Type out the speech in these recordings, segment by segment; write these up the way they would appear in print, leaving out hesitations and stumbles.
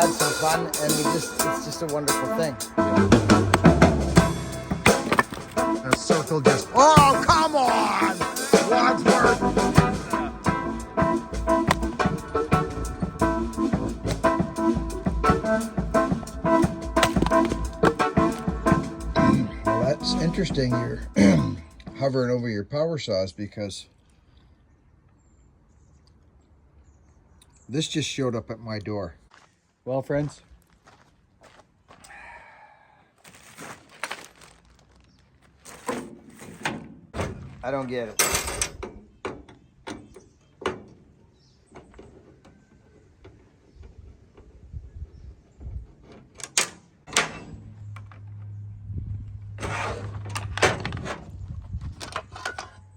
had some fun, and it's just a wonderful thing. A circle just, oh, come on! Wadsworth! Well, that's interesting. You're hovering over your power saws because this just showed up at my door. Well, friends, I don't get it.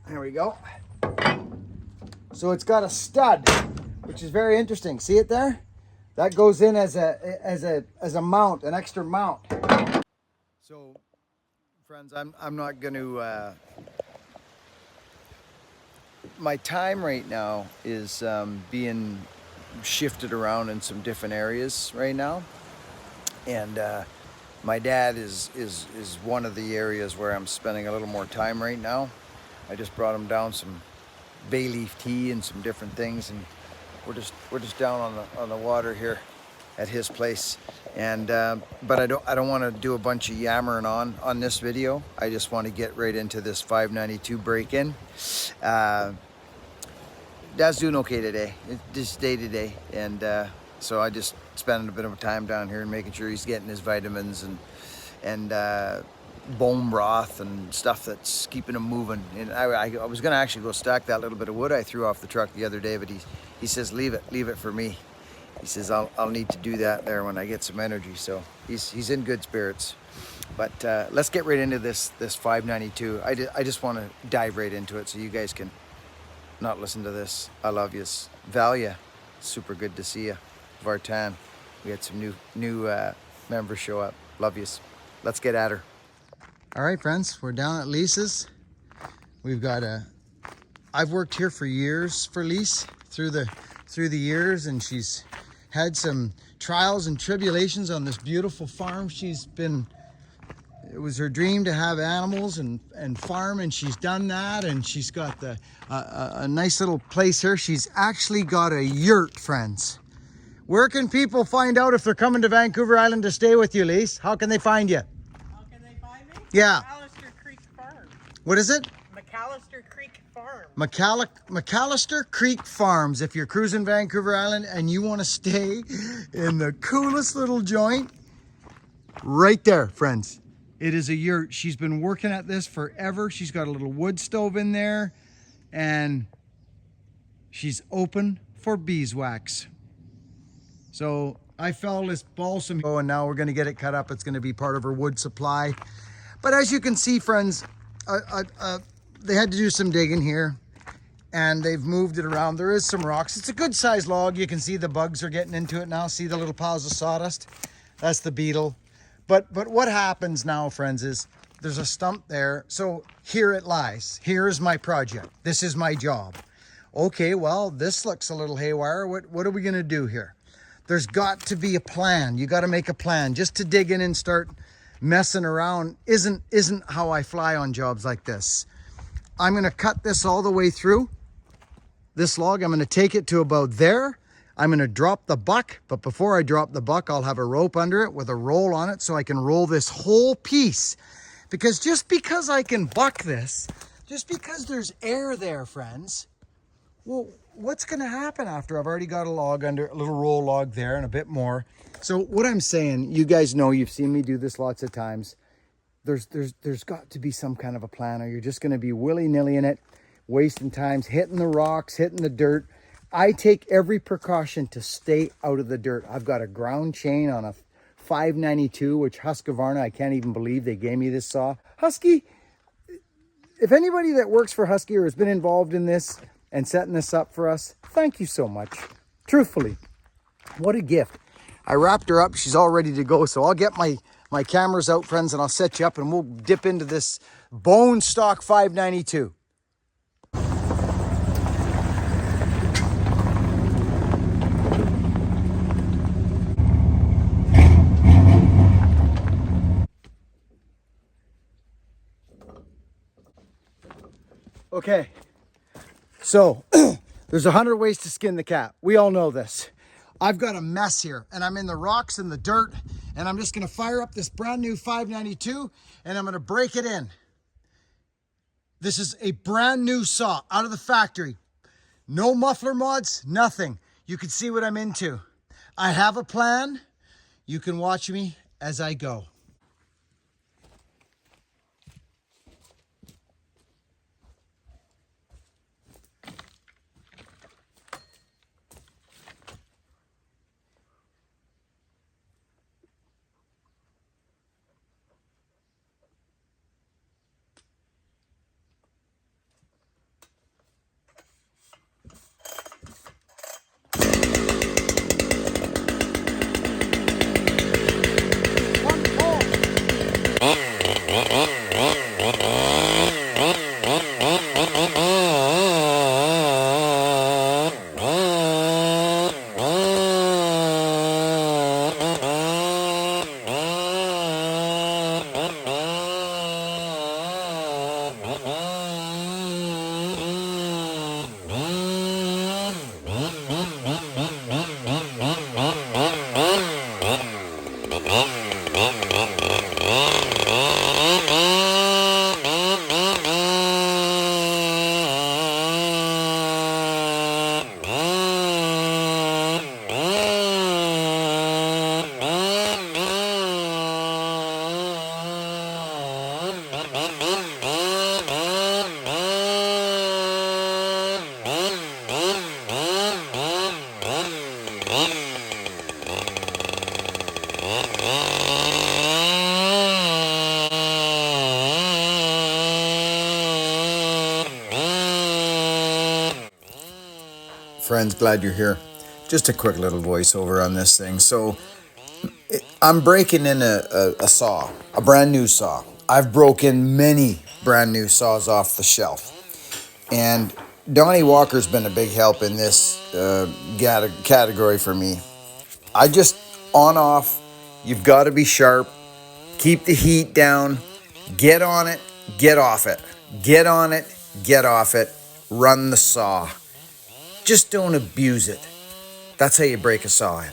There we go. So it's got a stud, which is very interesting. See it there? That goes in as a mount, an extra mount. So, friends, I'm not going to. My time right now is being shifted around in some different areas right now, and my dad is one of the areas where I'm spending a little more time right now. I just brought him down some bay leaf tea and some different things, and we're just down on the water here at his place. And but I don't want to do a bunch of yammering on this video. I just want to get right into this 592 break-in. Dad's doing okay today, just day to day, and so I just spending a bit of time down here and making sure he's getting his vitamins and bone broth and stuff that's keeping him moving. And I was gonna actually go stack that little bit of wood I threw off the truck the other day, but he says leave it for me. He says I'll need to do that there when I get some energy. So he's in good spirits. But let's get right into this 592. I just want to dive right into it so you guys can not listen to this. I love yous. Valia, super good to see you. Vartan, we had some new members show up. Love yous. Let's get at her. All right, friends, we're down at Lisa's. We've got I've worked here for years for Lise through the years, and she's had some trials and tribulations on this beautiful farm. It was her dream to have animals and farm, and she's done that, and she's got a nice little place here. She's actually got a yurt, friends. Where can people find out if they're coming to Vancouver Island to stay with you, Lise? How can they find you? How can they find me? Yeah. McAllister Creek Farm. What is it? McAllister Creek Farm. McAllister Creek Farms. If you're cruising Vancouver Island and you want to stay in the coolest little joint, right there, friends. It is a yurt. She's been working at this forever. She's got a little wood stove in there, and she's open for beeswax. So I fell this balsam, and now we're going to get it cut up. It's going to be part of her wood supply. But as you can see, friends, they had to do some digging here, and they've moved it around. There is some rocks. It's a good sized log. You can see the bugs are getting into it now. See the little piles of sawdust? That's the beetle. But what happens now, friends, is there's a stump there. So here it lies. Here's my project. This is my job. Okay, well, this looks a little haywire. What are we going to do here? There's got to be a plan. You got to make a plan. Just to dig in and start messing around isn't how I fly on jobs like this. I'm going to cut this all the way through. This log, I'm going to take it to about there. I'm going to drop the buck, but before I drop the buck, I'll have a rope under it with a roll on it so I can roll this whole piece. Because just because I can buck this, just because there's air there, friends, well, what's going to happen after I've already got a log under, a little roll log there and a bit more? So what I'm saying, you guys know, you've seen me do this lots of times. There's got to be some kind of a plan, or you're just going to be willy-nilly in it, wasting times, hitting the rocks, hitting the dirt. I take every precaution to stay out of the dirt. I've got a ground chain on a 592, which Husqvarna, I can't even believe they gave me this saw. Husky, if anybody that works for Husky or has been involved in this and setting this up for us, thank you so much. Truthfully, what a gift. I wrapped her up. She's all ready to go. So I'll get my cameras out, friends, and I'll set you up and we'll dip into this bone stock 592. Okay, so there's 100 ways to skin the cat. We all know this. I've got a mess here, and I'm in the rocks and the dirt, and I'm just gonna fire up this brand new 592, and I'm gonna break it in. This is a brand new saw out of the factory. No muffler mods, nothing. You can see what I'm into. I have a plan. You can watch me as I go. Friends, glad you're here. Just a quick little voiceover on this thing. So I'm breaking in a saw, a brand new saw. I've broken many brand new saws off the shelf. And Donnie Walker's been a big help in this category for me. I just on off, you've got to be sharp, keep the heat down, get on it, get off it, get on it, get off it, run the saw. Just don't abuse it. That's how you break a saw in.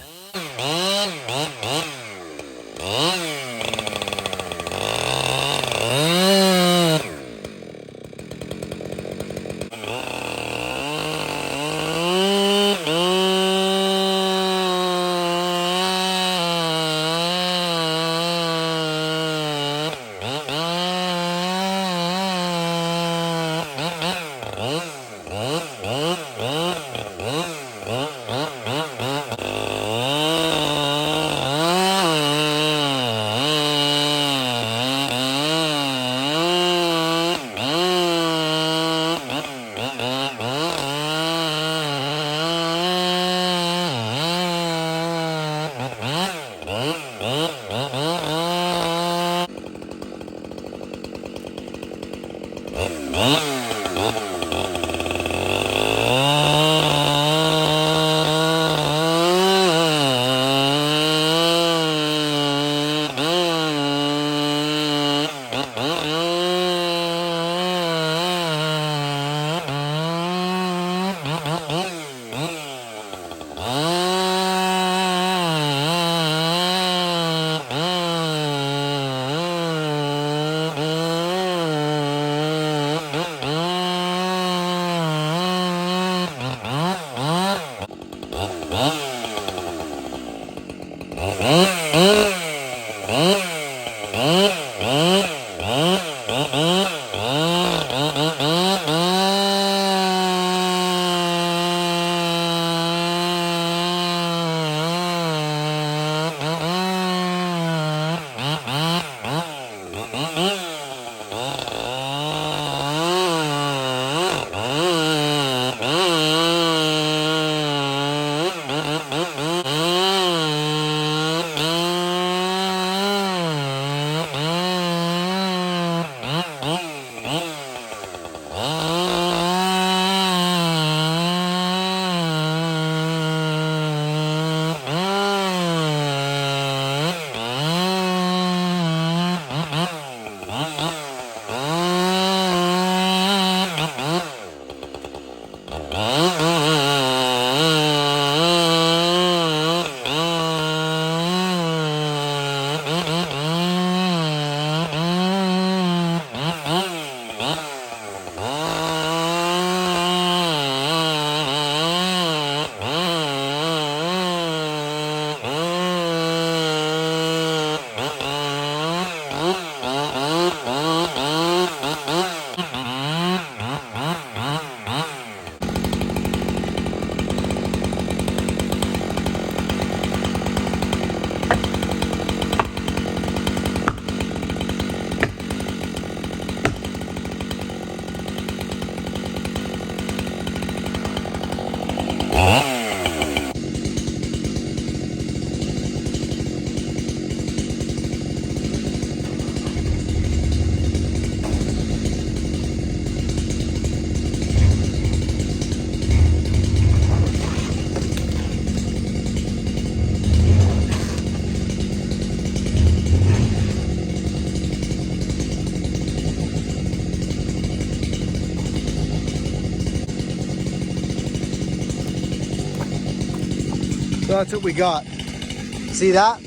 So that's what we got. See that?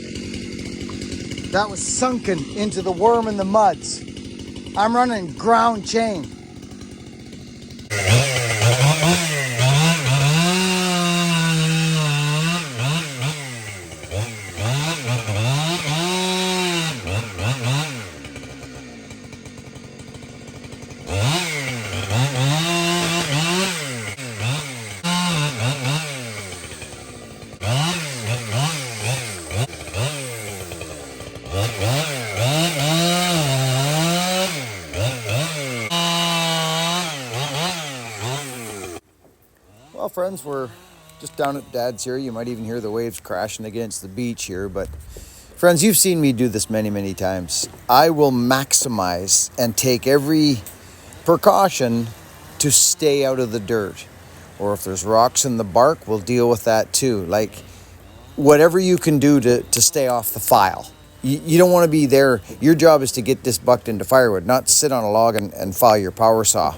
That was sunken into the worm in the muds. I'm running ground chain. Well, friends, we're just down at Dad's here. You might even hear the waves crashing against the beach here. But friends, you've seen me do this many, many times. I will maximize and take every precaution to stay out of the dirt. Or if there's rocks in the bark, we'll deal with that too. Like whatever you can do to stay off the file. You don't want to be there. Your job is to get this bucked into firewood, not sit on a log and file your power saw.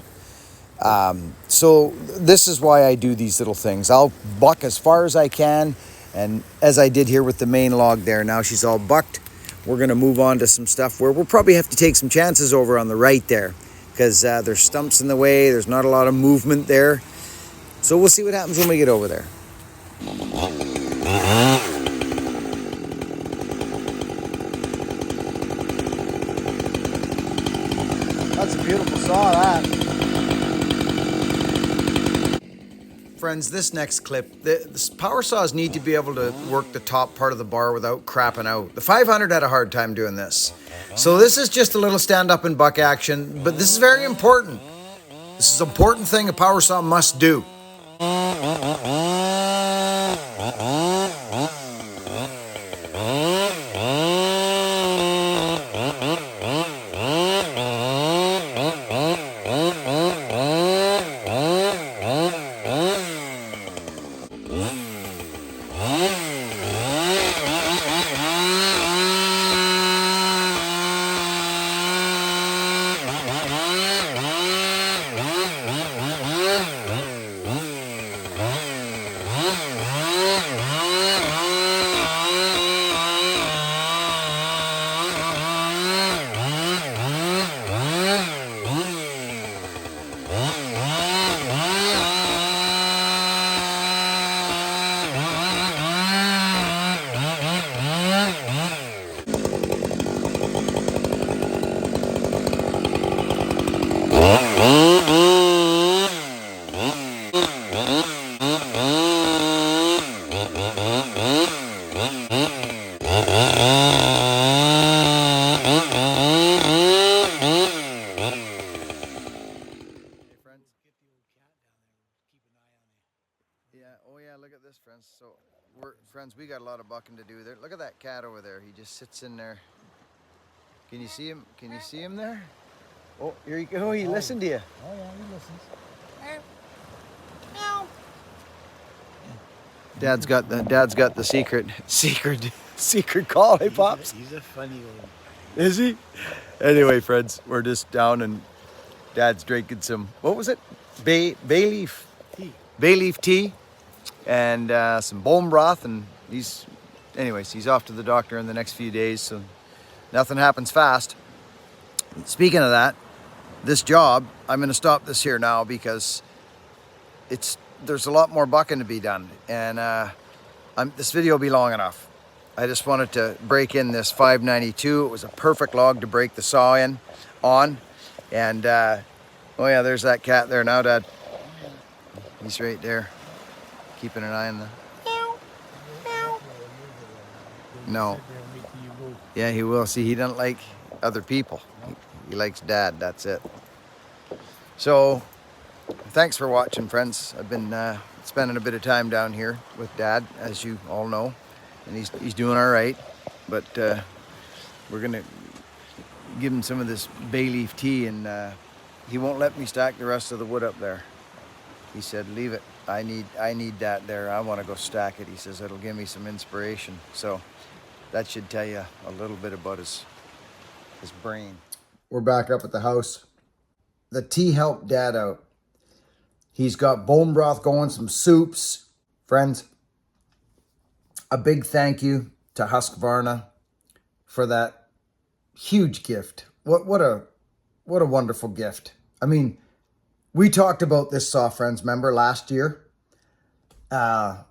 So this is why I do these little things. I'll buck as far as I can, and as I did here with the main log there, now she's all bucked. We're going to move on to some stuff where we'll probably have to take some chances over on the right there, because there's stumps in the way, there's not a lot of movement there. So we'll see what happens when we get over there. That's a beautiful saw, that. Friends, this next clip, the power saws need to be able to work the top part of the bar without crapping out. The 500 had a hard time doing this. So this is just a little stand up and buck action, but this is very important. This is an important thing a power saw must do. So, friends, we got a lot of bucking to do there. Look at that cat over there. He just sits in there. Can you see him? Can you see him there? Oh, here you go. He listened to you. Oh yeah, he listens. Dad's got the secret call. Hey, Pops. He's a funny one. Is he? Anyway, friends, we're just down and Dad's drinking some, what was it? Bay leaf Tea. Bay leaf tea and some bone broth, and he's off to the doctor in the next few days, so nothing happens fast. Speaking of that, this job, I'm going to stop this here now because there's a lot more bucking to be done, and this video will be long enough. I just wanted to break in this 592. It was a perfect log to break the saw on, and oh yeah, there's that cat there now, Dad. He's right there, keeping an eye on the. No. Yeah, he will. See, he doesn't like other people. He likes Dad. That's it. So, thanks for watching, friends. I've been spending a bit of time down here with Dad, as you all know, and he's doing all right. But we're gonna give him some of this bay leaf tea, and he won't let me stack the rest of the wood up there. He said, leave it. I need that there. I want to go stack it. He says it'll give me some inspiration. So that should tell you a little bit about his brain. We're back up at the house. The tea helped Dad out. He's got bone broth going, some soups. Friends, a big thank you to Husqvarna for that huge gift. What a wonderful gift. I mean, we talked about this saw, friends, remember last year? It's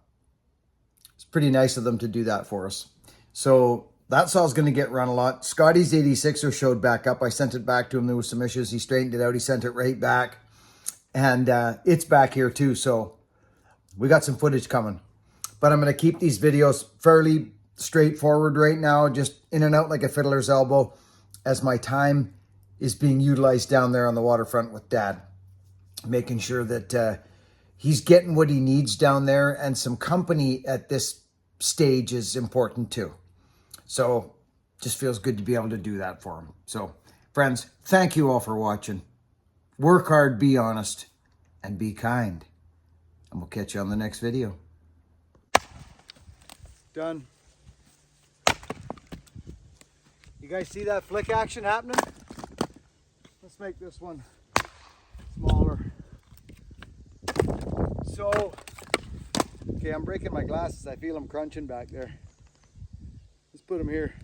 pretty nice of them to do that for us. So that saw's going to get run a lot. Scotty's 86er showed back up. I sent it back to him. There was some issues. He straightened it out. He sent it right back. And it's back here too. So we got some footage coming. But I'm going to keep these videos fairly straightforward right now. Just in and out like a fiddler's elbow, as my time is being utilized down there on the waterfront with Dad. Making sure that he's getting what he needs down there. And some company at this stage is important too. So just feels good to be able to do that for him. So friends, thank you all for watching. Work hard, be honest, and be kind. And we'll catch you on the next video. Done. You guys see that flick action happening? Let's make this one smaller. So, okay, I'm breaking my glasses. I feel them crunching back there. Let's put them here.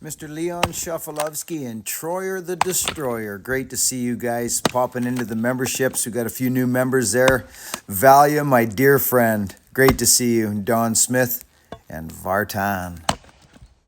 Mr. Leon Shafalovsky and Troyer the Destroyer. Great to see you guys popping into the memberships. We got a few new members there. Valia, my dear friend. Great to see you. Don Smith and Vartan.